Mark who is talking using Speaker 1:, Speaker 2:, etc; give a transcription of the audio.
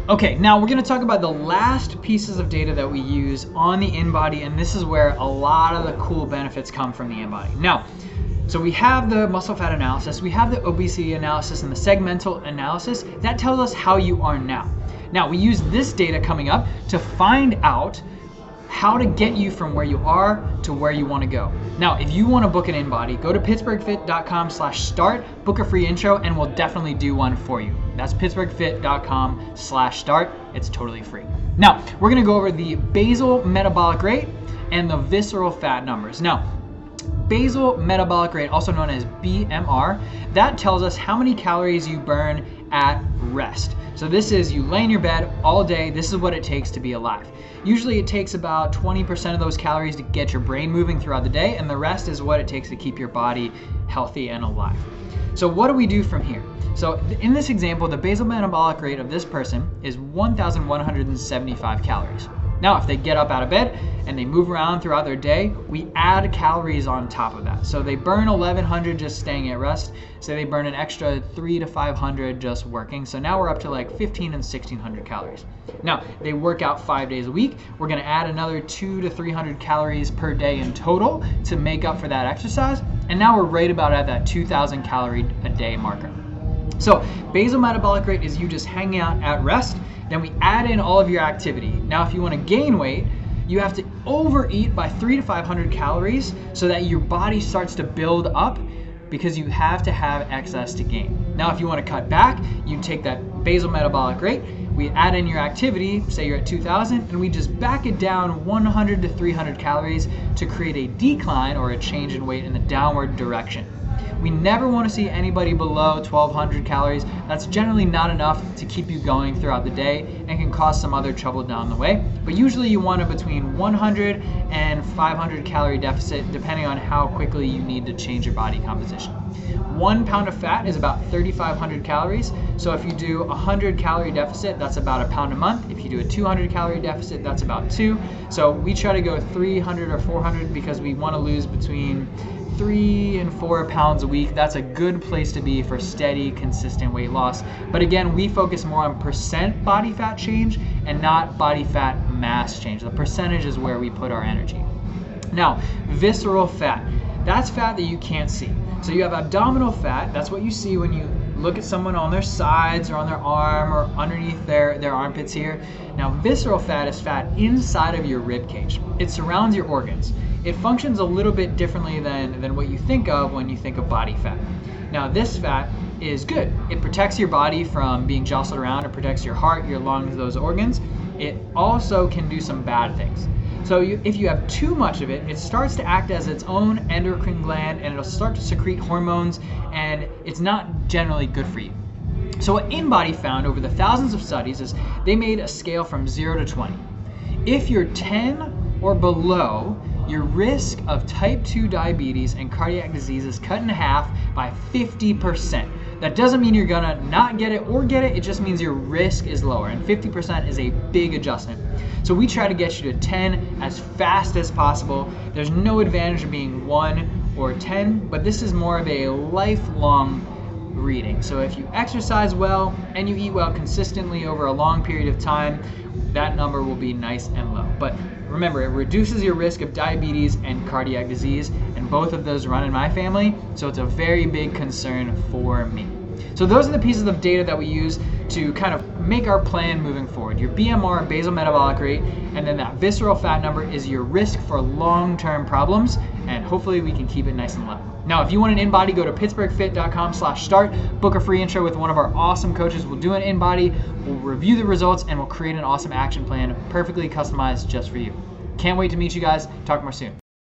Speaker 1: Okay, now we're going to talk about the last pieces of data that we use on the InBody, and this is where a lot of the cool benefits come from the InBody. Now, so we have the muscle fat analysis, we have the obesity analysis, and the segmental analysis. That tells us how you are now. Now, we use this data coming up to find out how to get you from where you are to where you want to go. Now, if you want to book an InBody, go to pittsburghfit.com/start, book a free intro, and we'll definitely do one for you. That's pittsburghfit.com/start. It's totally free. Now, we're going to go over the basal metabolic rate and the visceral fat numbers. Now, basal metabolic rate, also known as BMR, that tells us how many calories you burn at rest. So this is you lay in your bed all day. This is what it takes to be alive. Usually it takes about 20% of those calories to get your brain moving throughout the day, and the rest is what it takes to keep your body healthy and alive. So what do we do from here? So in this example, the basal metabolic rate of this person is 1,175 calories. Now, if they get up out of bed and they move around throughout their day, we add calories on top of that. So they burn 1,100 just staying at rest. So they burn an extra 300 to 500 just working. So now we're up to like 1,500 and 1,600 calories. Now, they work out 5 days a week. We're gonna add another 200 to 300 calories per day in total to make up for that exercise. And now we're right about at that 2,000 calorie a day marker. So basal metabolic rate is you just hanging out at rest. Then we add in all of your activity. Now, if you want to gain weight, you have to overeat by 300 to 500 calories so that your body starts to build up, because you have to have excess to gain. Now, if you want to cut back, you take that basal metabolic rate, we add in your activity, say you're at 2,000, and we just back it down 100 to 300 calories to create a decline or a change in weight in the downward direction. We never want to see anybody below 1,200 calories. That's generally not enough to keep you going throughout the day and can cause some other trouble down the way. But usually you want a between 100 and 500 calorie deficit, depending on how quickly you need to change your body composition. 1 pound of fat is about 3,500 calories. So if you do a 100 calorie deficit, that's about a pound a month. If you do a 200 calorie deficit, that's about 2. So we try to go 300 or 400 because we want to lose between 3 and 4 pounds a week. That's a good place to be for steady, consistent weight loss. But again, we focus more on percent body fat change and not body fat mass change. The percentage is where we put our energy. Now, visceral fat. That's fat that you can't see. So you have abdominal fat. That's what you see when you look at someone on their sides or on their arm or underneath their armpits here. Now, visceral fat is fat inside of your rib cage. It surrounds your organs. It functions a little bit differently than what you think of when you think of body fat. Now, this fat is good. It protects your body from being jostled around. It protects your heart, your lungs, those organs. It also can do some bad things. So if you have too much of it, it starts to act as its own endocrine gland, and it'll start to secrete hormones, and it's not generally good for you. So what InBody found over the thousands of studies is they made a scale from 0 to 20. If you're 10 or below, your risk of type 2 diabetes and cardiac disease is cut in half by 50%. That doesn't mean you're gonna not get it or get it, it just means your risk is lower, and 50% is a big adjustment. So we try to get you to 10 as fast as possible. There's no advantage of being 1 or 10, but this is more of a lifelong reading. So if you exercise well and you eat well consistently over a long period of time, that number will be nice and low. But remember, it reduces your risk of diabetes and cardiac disease, and both of those run in my family, so it's a very big concern for me. So those are the pieces of data that we use to kind of make our plan moving forward. Your BMR, basal metabolic rate, and then that visceral fat number is your risk for long-term problems, and hopefully we can keep it nice and low. Now, if you want an InBody, go to pittsburghfit.com/start, book a free intro with one of our awesome coaches. We'll do an InBody, we'll review the results, and we'll create an awesome action plan perfectly customized just for you. Can't wait to meet you guys. Talk more soon.